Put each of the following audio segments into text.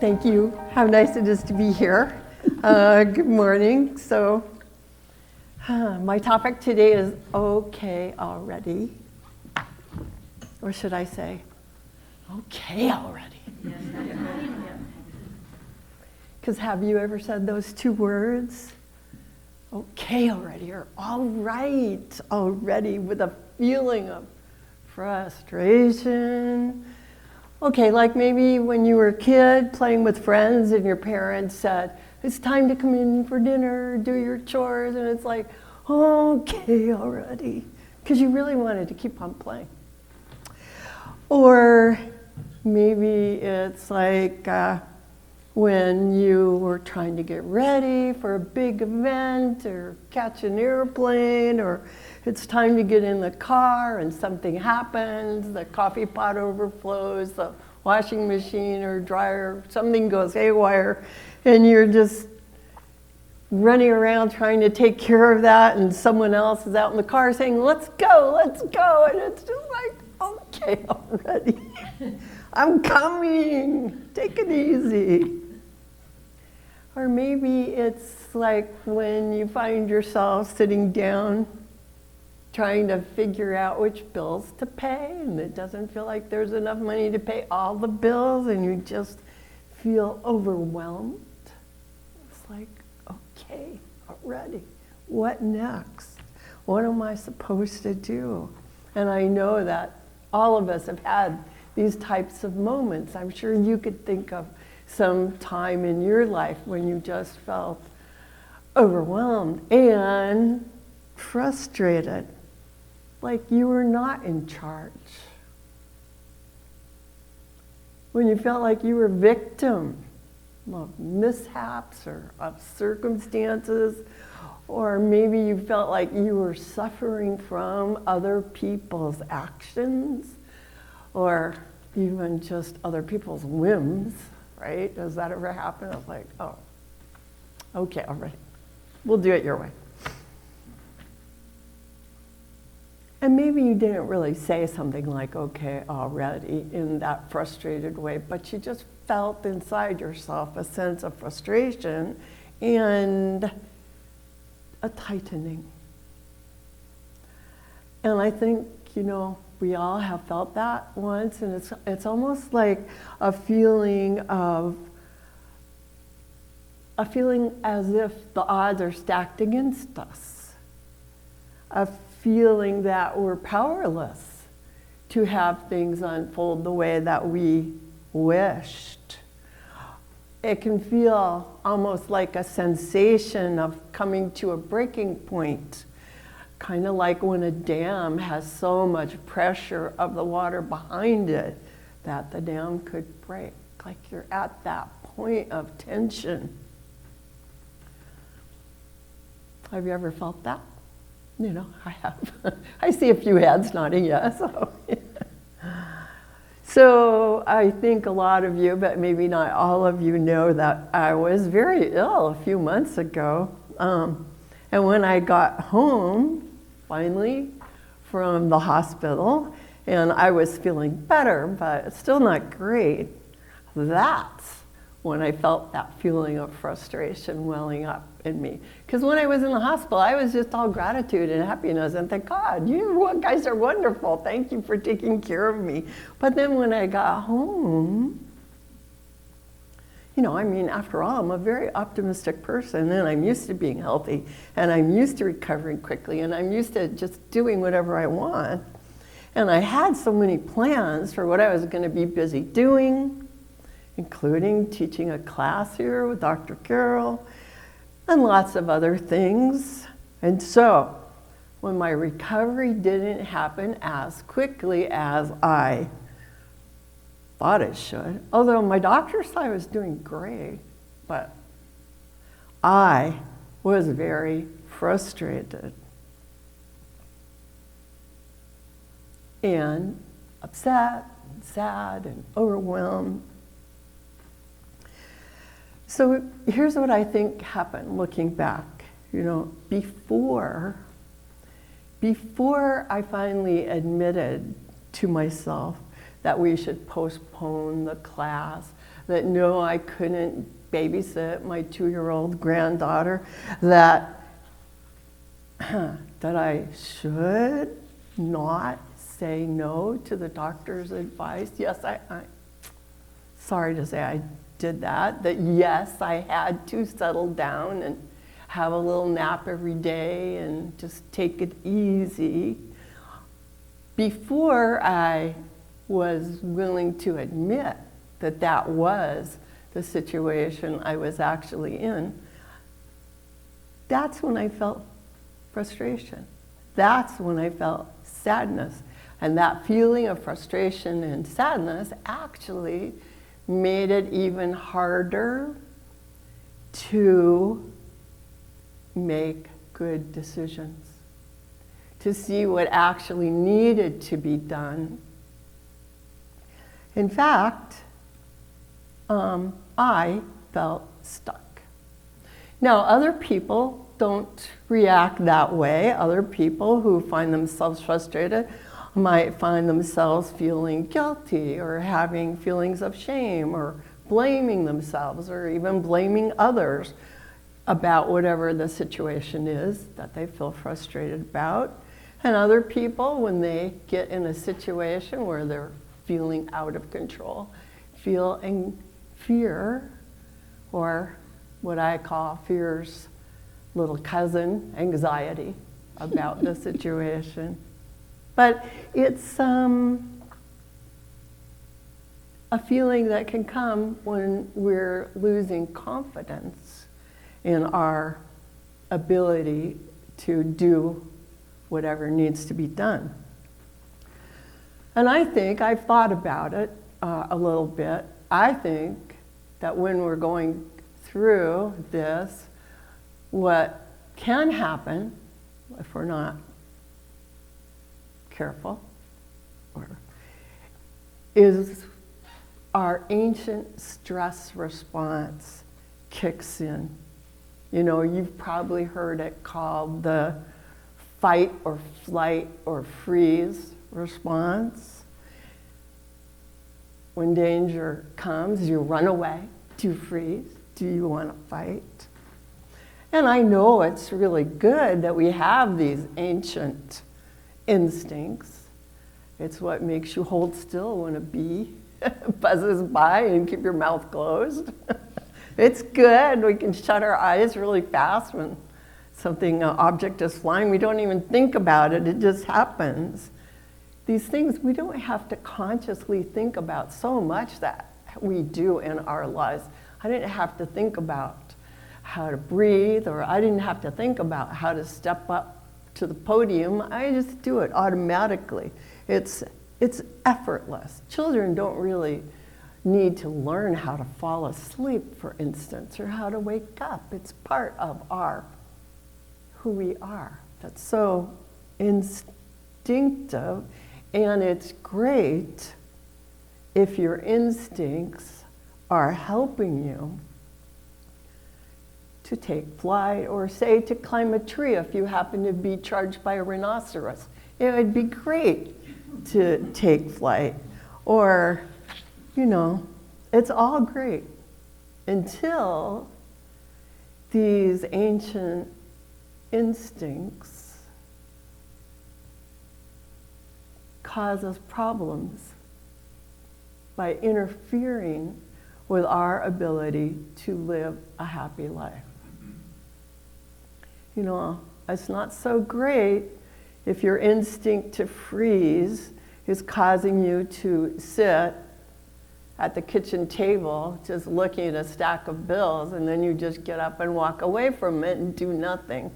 Thank you. How nice it is to be here. Good morning. So, my topic today is okay already. Or should I say, okay already? Because have you ever said those two words? Okay already, or all right already, with a feeling of frustration. Okay, like maybe when you were a kid playing with friends and your parents said, it's time to come in for dinner, do your chores, and it's like, okay already, because you really wanted to keep on playing. Or maybe it's like when you were trying to get ready for a big event or catch an airplane, or it's time to get in the car and something happens, the coffee pot overflows, the washing machine or dryer, something goes haywire, and you're just running around trying to take care of that, and someone else is out in the car saying, let's go, and it's just like, okay already. I'm coming, take it easy. Or maybe it's like when you find yourself sitting down trying to figure out which bills to pay, and it doesn't feel like there's enough money to pay all the bills, and you just feel overwhelmed. It's like, okay, already, what next? What am I supposed to do? And I know that all of us have had these types of moments. I'm sure you could think of some time in your life when you just felt overwhelmed and frustrated, like you were not in charge. When you felt like you were a victim of mishaps or of circumstances, or maybe you felt like you were suffering from other people's actions, or even just other people's whims, right? Does that ever happen? I was like, oh, okay, all right. We'll do it your way. And maybe you didn't really say something like, okay, already, in that frustrated way, but you just felt inside yourself a sense of frustration and a tightening. And I think, we all have felt that once, and it's almost like a feeling as if the odds are stacked against us. A feeling that we're powerless to have things unfold the way that we wished. It can feel almost like a sensation of coming to a breaking point. Kind of like when a dam has so much pressure of the water behind it that the dam could break. Like you're at that point of tension. Have you ever felt that? I have. I see a few heads nodding yes. So I think a lot of you, but maybe not all of you, know that I was very ill a few months ago. And when I got home, finally, from the hospital, and I was feeling better, but still not great, that's when I felt that feeling of frustration welling up in me. Because when I was in the hospital, I was just all gratitude and happiness, and thank God, you guys are wonderful. Thank you for taking care of me. But then when I got home, after all, I'm a very optimistic person, and I'm used to being healthy, and I'm used to recovering quickly, and I'm used to just doing whatever I want. And I had so many plans for what I was going to be busy doing, including teaching a class here with Dr. Carroll, and lots of other things. And so, when my recovery didn't happen as quickly as I thought it should, although my doctor said I was doing great, but I was very frustrated and upset and sad and overwhelmed. So here's what I think happened looking back. Before I finally admitted to myself that we should postpone the class, that no, I couldn't babysit my 2-year-old granddaughter, that I should not say no to the doctor's advice. Yes, I sorry to say I did that yes, I had to settle down and have a little nap every day and just take it easy before I was willing to admit that that was the situation I was actually in. That's when I felt frustration. That's when I felt sadness. And that feeling of frustration and sadness actually made it even harder to make good decisions, to see what actually needed to be done. In fact, I felt stuck. Now, other people don't react that way. Other people who find themselves frustrated might find themselves feeling guilty or having feelings of shame or blaming themselves or even blaming others about whatever the situation is that they feel frustrated about. And other people, when they get in a situation where they're feeling out of control, feel fear, or what I call fear's little cousin, anxiety about the situation. But it's a feeling that can come when we're losing confidence in our ability to do whatever needs to be done. And I think, I've thought about it a little bit, I think that when we're going through this, what can happen if we're not careful is our ancient stress response kicks in. You know, you've probably heard it called the fight or flight or freeze response. When danger comes, you run away. Do you freeze? Do you want to fight? And I know it's really good that we have these ancient instincts. It's what makes you hold still when a bee buzzes by and keep your mouth closed. It's good. We can shut our eyes really fast when an object is flying. We don't even think about it. It just happens. These things we don't have to consciously think about so much that we do in our lives. I didn't have to think about how to breathe, or I didn't have to think about how to step up to the podium. I just do it automatically. It's effortless. Children don't really need to learn how to fall asleep, for instance, or how to wake up. It's part of who we are. That's so instinctive, and it's great if your instincts are helping you to take flight, or say to climb a tree if you happen to be charged by a rhinoceros. It would be great to take flight, or, you know, it's all great until these ancient instincts cause us problems by interfering with our ability to live a happy life. You know, it's not so great if your instinct to freeze is causing you to sit at the kitchen table just looking at a stack of bills, and then you just get up and walk away from it and do nothing.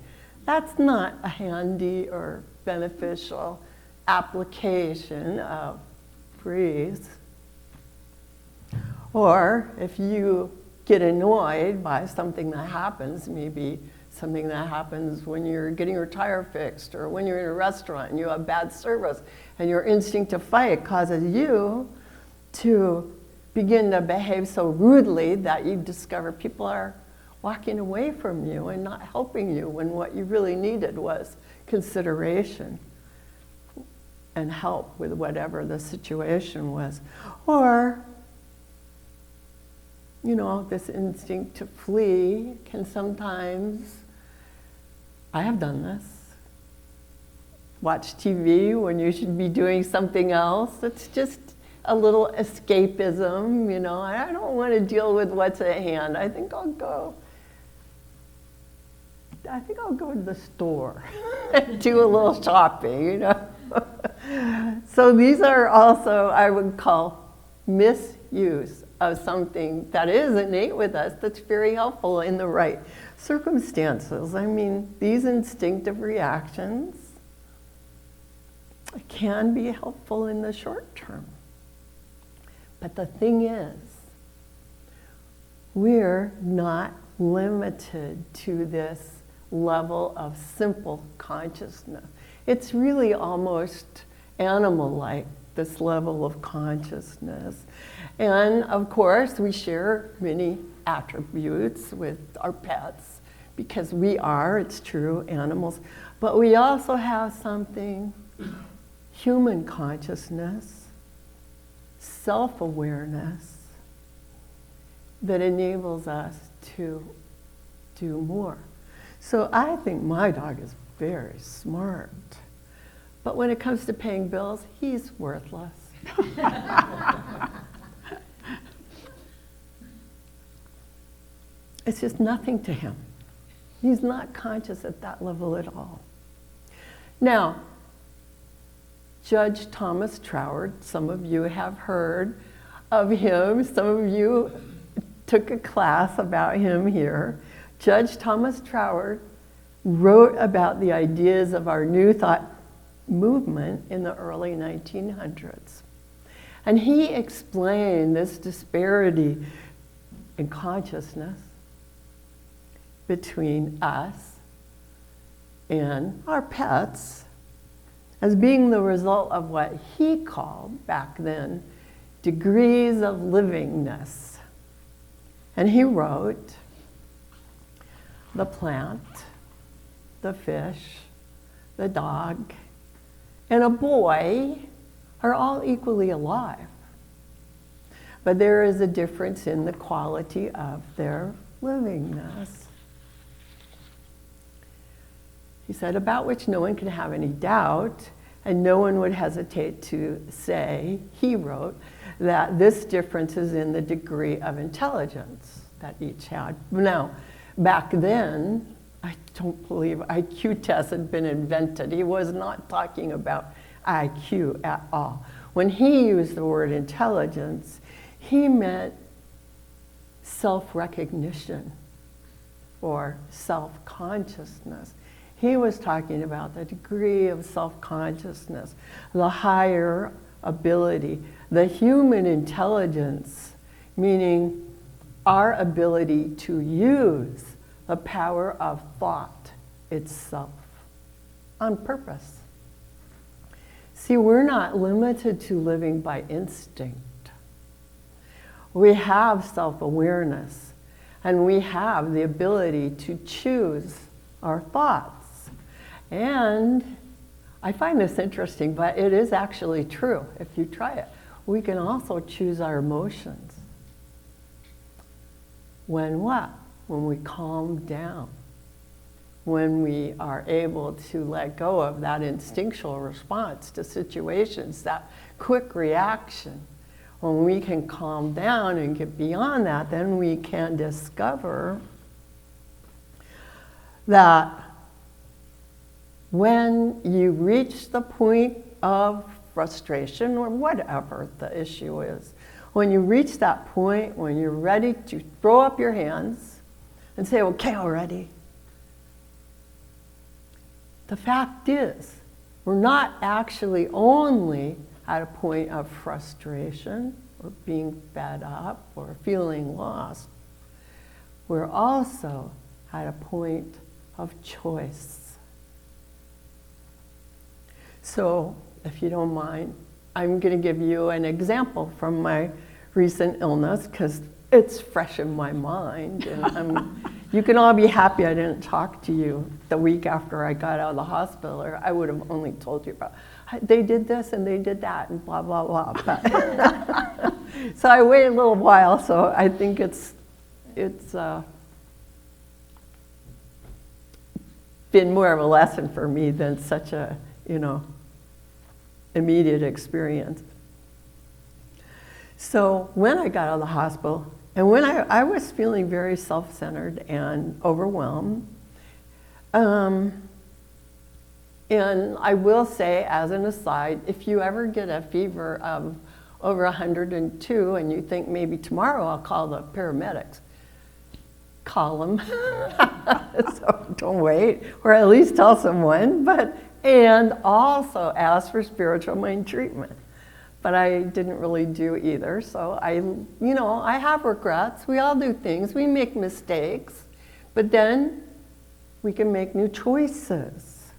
That's not a handy or beneficial application of freeze. Or if you get annoyed by something that happens, maybe something that happens when you're getting your tire fixed, or when you're in a restaurant and you have bad service, and your instinct to fight causes you to begin to behave so rudely that you discover people are walking away from you and not helping you, when what you really needed was consideration and help with whatever the situation was. Or this instinct to flee can sometimes, I have done this, watch TV when you should be doing something else. It's just a little escapism, I don't want to deal with what's at hand. I think I'll go to the store and do a little shopping, So these are also, I would call, misuse of something that is innate with us that's very helpful in the right circumstances. I mean, these instinctive reactions can be helpful in the short term. But the thing is, we're not limited to this level of simple consciousness. It's really almost animal-like, this level of consciousness. And of course, we share many attributes with our pets because we are, it's true, animals. But we also have something, human consciousness, self-awareness, that enables us to do more. So I think my dog is very smart. But when it comes to paying bills, he's worthless. It's just nothing to him. He's not conscious at that level at all. Now, Judge Thomas Troward, some of you have heard of him. Some of you took a class about him here. Judge Thomas Troward wrote about the ideas of our New Thought movement in the early 1900s. And he explained this disparity in consciousness between us and our pets as being the result of what he called back then degrees of livingness. And he wrote, the plant, the fish, the dog, and a boy are all equally alive. But there is a difference in the quality of their livingness. He said, about which no one can have any doubt, and no one would hesitate to say, he wrote, that this difference is in the degree of intelligence that each had. Now, back then, I don't believe IQ tests had been invented. He was not talking about IQ at all. When he used the word intelligence, he meant self-recognition or self-consciousness. He was talking about the degree of self-consciousness, the higher ability, the human intelligence, meaning our ability to use the power of thought itself on purpose. See, we're not limited to living by instinct. We have self-awareness, and we have the ability to choose our thoughts. And I find this interesting, but it is actually true if you try it. We can also choose our emotions. When what? When we calm down. When we are able to let go of that instinctual response to situations, that quick reaction. When we can calm down and get beyond that, then we can discover that when you reach the point of frustration or whatever the issue is, when you reach that point, when you're ready to throw up your hands and say, okay, already. The fact is, we're not actually only at a point of frustration or being fed up or feeling lost. We're also at a point of choice. So, if you don't mind, I'm going to give you an example from my recent illness because it's fresh in my mind. And you can all be happy I didn't talk to you the week after I got out of the hospital, or I would have only told you about, they did this and they did that and blah, blah, blah. But So I waited a little while, so I think it's been more of a lesson for me than such a, immediate experience. So when I got out of the hospital, and when I was feeling very self-centered and overwhelmed, and I will say, as an aside, if you ever get a fever of over 102 and you think maybe tomorrow I'll call the paramedics, call them. So don't wait, or at least tell someone, and also ask for spiritual mind treatment. But I didn't really do either, so I have regrets. We all do things, we make mistakes, but then we can make new choices.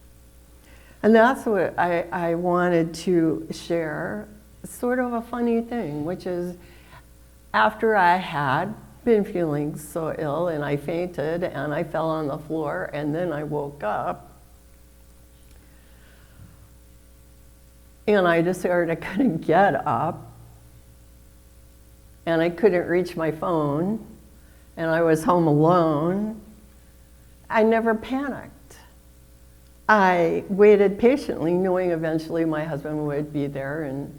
And that's what I wanted to share, sort of a funny thing, which is after I had been feeling so ill and I fainted and I fell on the floor and then I woke up and I discovered I couldn't get up and I couldn't reach my phone and I was home alone. I never panicked. I waited patiently, knowing eventually my husband would be there and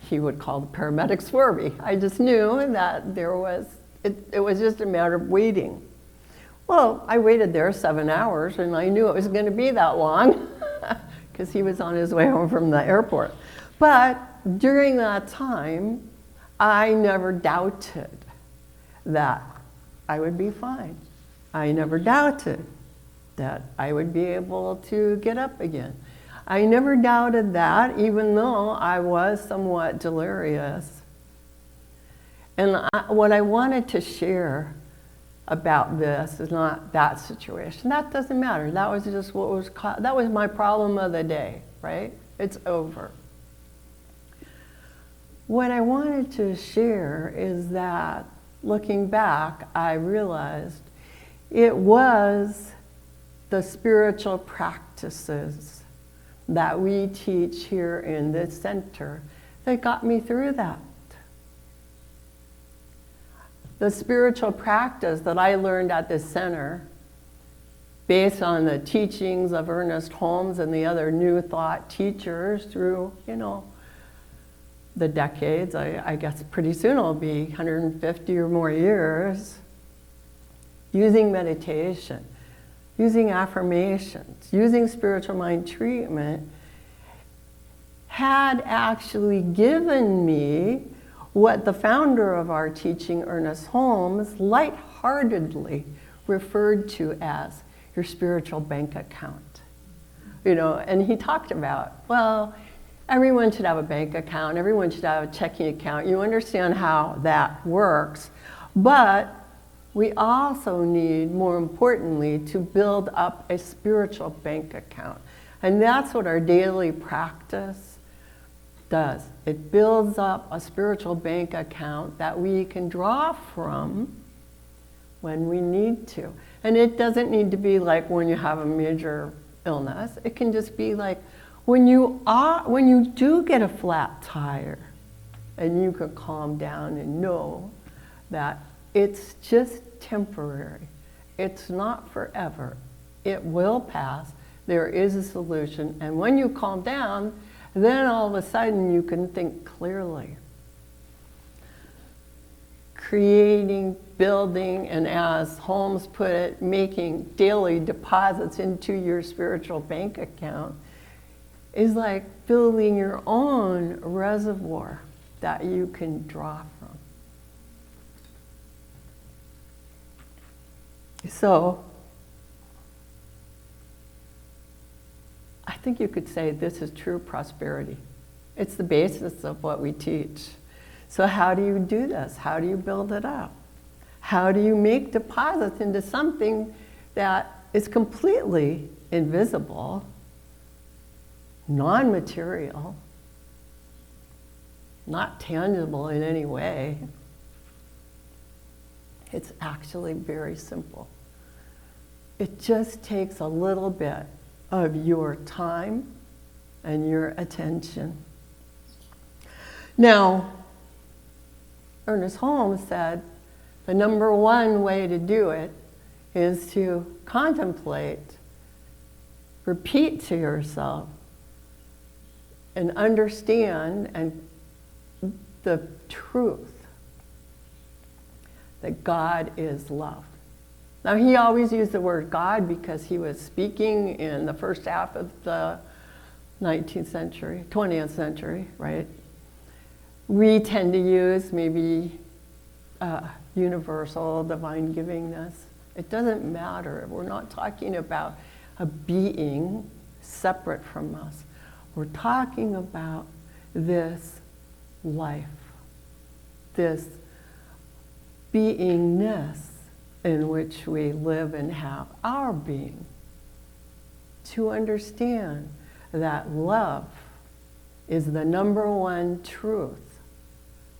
he would call the paramedics for me. I just knew that it was just a matter of waiting. Well, I waited there 7 hours and I knew it was going to be that long because he was on his way home from the airport. But during that time, I never doubted that I would be fine. I never doubted that I would be able to get up again. I never doubted that, even though I was somewhat delirious. And what I wanted to share about this is not that situation. That doesn't matter. That was just that was my problem of the day, right? It's over. What I wanted to share is that looking back, I realized it was the spiritual practices that we teach here in this center that got me through that. The spiritual practice that I learned at this center, based on the teachings of ErnestHolmes and the other New Thought teachers through, the decades, I guess pretty soon it'll be 150 or more years, using meditation, using affirmations, using spiritual mind treatment, had actually given me what the founder of our teaching, ErnestHolmes, lightheartedly referred to as your spiritual bank account. And he talked about, well, everyone should have a bank account, everyone should have a checking account. You understand how that works, but we also need, more importantly, to build up a spiritual bank account. And that's what our daily practice does. It builds up a spiritual bank account that we can draw from when we need to. And it doesn't need to be like when you have a major illness. It can just be like when you do get a flat tire and you can calm down and know that it's just temporary. It's not forever. It will pass. There is a solution. And when you calm down, then all of a sudden you can think clearly. Creating, building, and as Holmes put it, making daily deposits into your spiritual bank account is like building your own reservoir that you can draw from. So, I think you could say this is true prosperity. It's the basis of what we teach. So how do you do this? How do you build it up? How do you make deposits into something that is completely invisible, non-material, not tangible in any way? It's actually very simple. It just takes a little bit of your time and your attention. Now, Ernest Holmes said the number one way to do it is to contemplate, repeat to yourself, and understand and the truth that God is love. Now, he always used the word God because he was speaking in the first half of the 19th century, 20th century, right? We tend to use maybe universal divine givingness. It doesn't matter. We're not talking about a being separate from us. We're talking about this life, this beingness in which we live and have our being. To understand that love is the number one truth,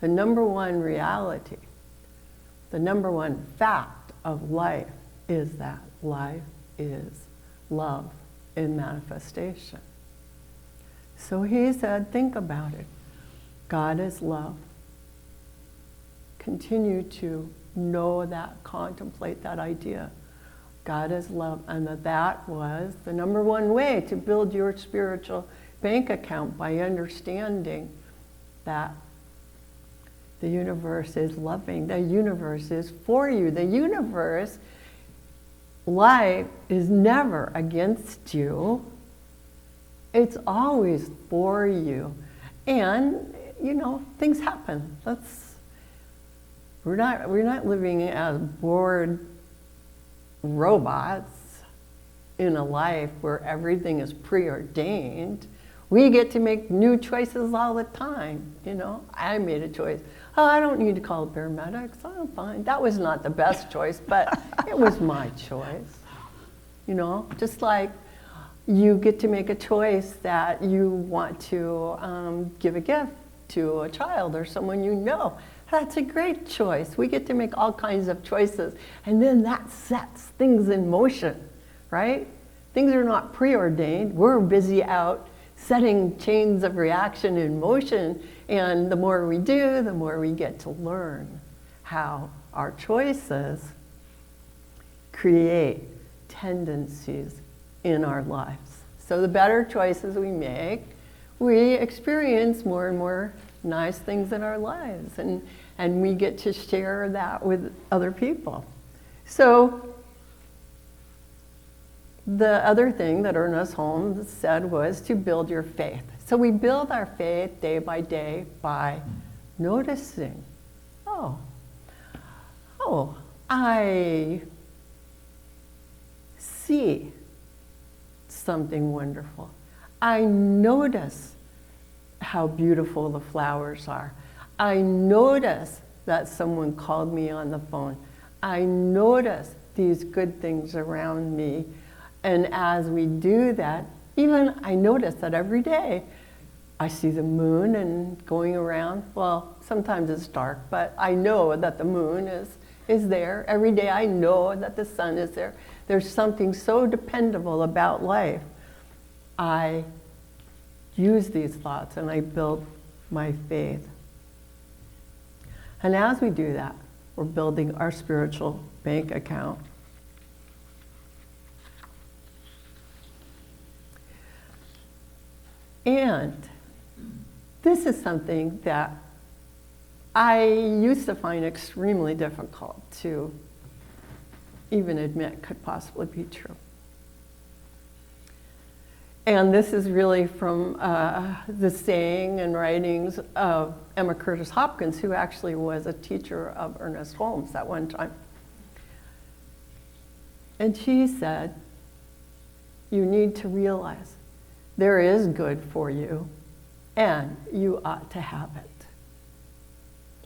the number one reality, the number one fact of life is that life is love in manifestation. So he said, think about it. God is love. Continue to know that, contemplate that idea. God is love, and that was the number one way to build your spiritual bank account, by understanding that the universe is loving, the universe is for you, the universe, life is never against you, it's always for you. And, you know, things happen. We're not living as bored robots in a life where everything is preordained. We get to make new choices all the time. You know, I made a choice. Oh, I don't need to call the paramedics. I'm fine. That was not the best choice, but it was my choice. You know, just like you get to make a choice that you want to give a gift to a child or someone you know. That's a great choice. We get to make all kinds of choices, and then that sets things in motion, right? Things are not preordained. We're busy out setting chains of reaction in motion, and the more we do, the more we get to learn how our choices create tendencies in our lives. So the better choices we make, we experience more and more nice things in our lives, and we get to share that with other people. So the other thing that Ernest Holmes said was to build your faith. So we build our faith day by day by noticing, oh, I see something wonderful. I notice how beautiful the flowers are. I notice that someone called me on the phone. I notice these good things around me. And as we do that, even I notice that every day I see the moon and going around. Well, sometimes it's dark, but I know that the moon is there. Every day I know that the sun is there. There's something so dependable about life. I use these thoughts and I build my faith. And as we do that, we're building our spiritual bank account. And this is something that I used to find extremely difficult to even admit could possibly be true. And this is really from the saying and writings of Emma Curtis Hopkins, who actually was a teacher of Ernest Holmes at one time. And she said, you need to realize there is good for you, and you ought to have it.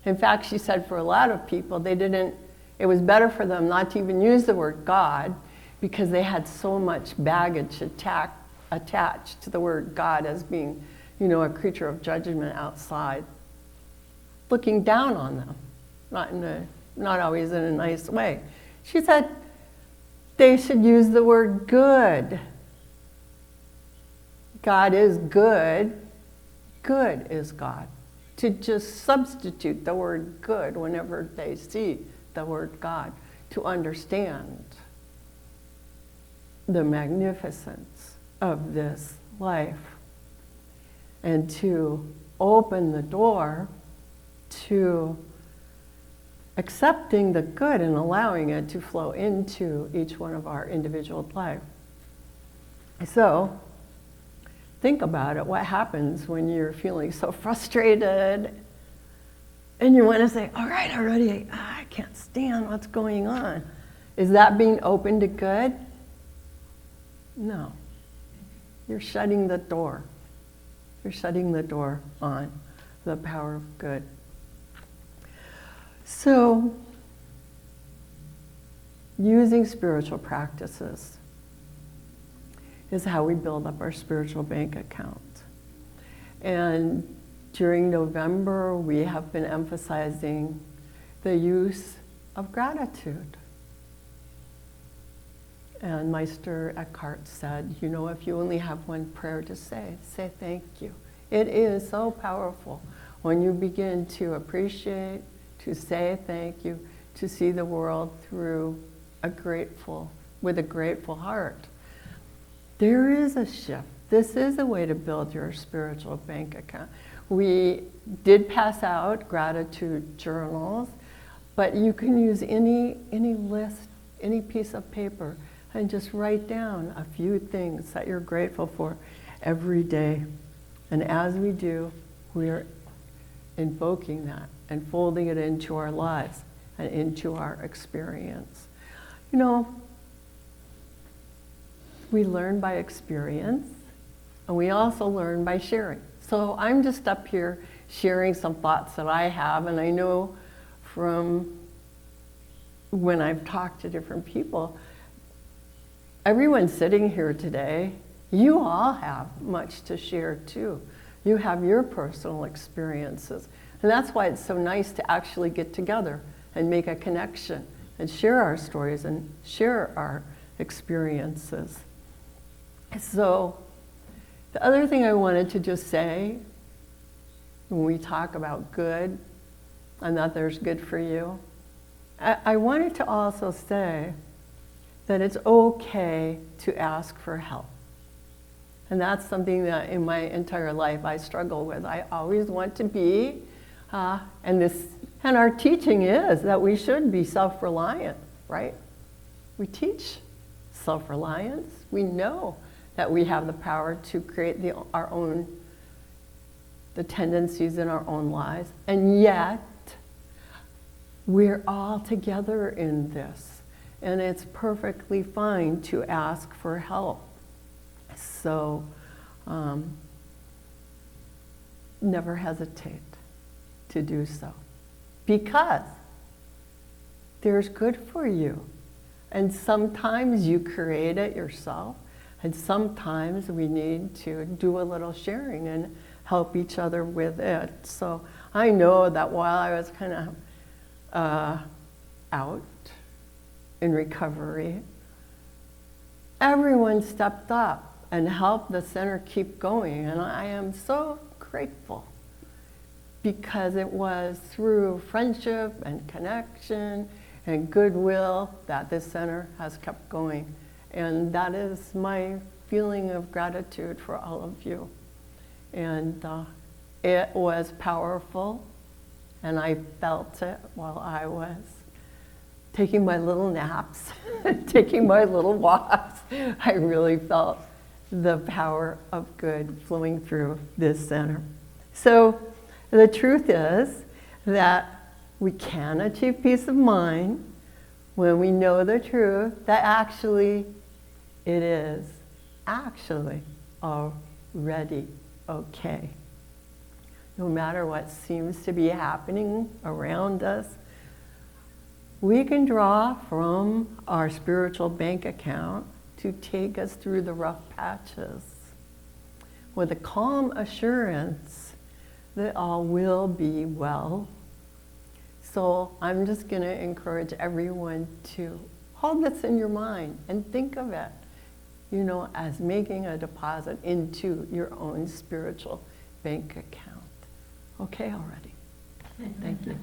In fact, she said for a lot of people, it was better for them not to even use the word God, because they had so much baggage attached to the word God as being, a creature of judgment outside, looking down on them, not always in a nice way. She said they should use the word good. God is good. Good is God. to just substitute the word good whenever they see the word God, to understand the magnificence of this life and to open the door to accepting the good and allowing it to flow into each one of our individual life. So, think about it. What happens when you're feeling so frustrated and you want to say, all right, already, I can't stand what's going on. Is that being open to good? No. You're shutting the door. You're shutting the door on the power of good. So, using spiritual practices is how we build up our spiritual bank account. And during November, we have been emphasizing the use of gratitude. And Meister Eckhart said, you know, if you only have one prayer to say thank you. It is so powerful when you begin to appreciate, to say thank you, to see the world through with a grateful heart. There is a shift. This is a way to build your spiritual bank account. We did pass out gratitude journals, but you can use any list, any piece of paper, and just write down a few things that you're grateful for every day. And as we do, we're invoking that and folding it into our lives and into our experience. You know, we learn by experience, and we also learn by sharing. So I'm just up here sharing some thoughts that I have, and I know from when I've talked to different people, everyone sitting here today, you all have much to share too. You have your personal experiences. And that's why it's so nice to actually get together and make a connection and share our stories and share our experiences. So the other thing I wanted to just say, when we talk about good and that there's good for you, I wanted to also say that it's okay to ask for help. And that's something that in my entire life I struggle with. I always want to be, and our teaching is that we should be self-reliant, right? We teach self-reliance. We know that we have the power to create the tendencies in our own lives, and yet we're all together in this, and it's perfectly fine to ask for help. So never hesitate to do so, because there's good for you, and sometimes you create it yourself, and sometimes we need to do a little sharing and help each other with it. So I know that while I was kind of out in recovery, everyone stepped up and helped the center keep going. And I am so grateful, because it was through friendship and connection and goodwill that this center has kept going. And that is my feeling of gratitude for all of you. And it was powerful, and I felt it while I was taking my little naps, taking my little walks. I really felt the power of good flowing through this center. So the truth is that we can achieve peace of mind when we know the truth that actually it is actually already okay. No matter what seems to be happening around us, we can draw from our spiritual bank account to take us through the rough patches with a calm assurance that all will be well. So I'm just going to encourage everyone to hold this in your mind and think of it, you know, as making a deposit into your own spiritual bank account. okay already. Thank you.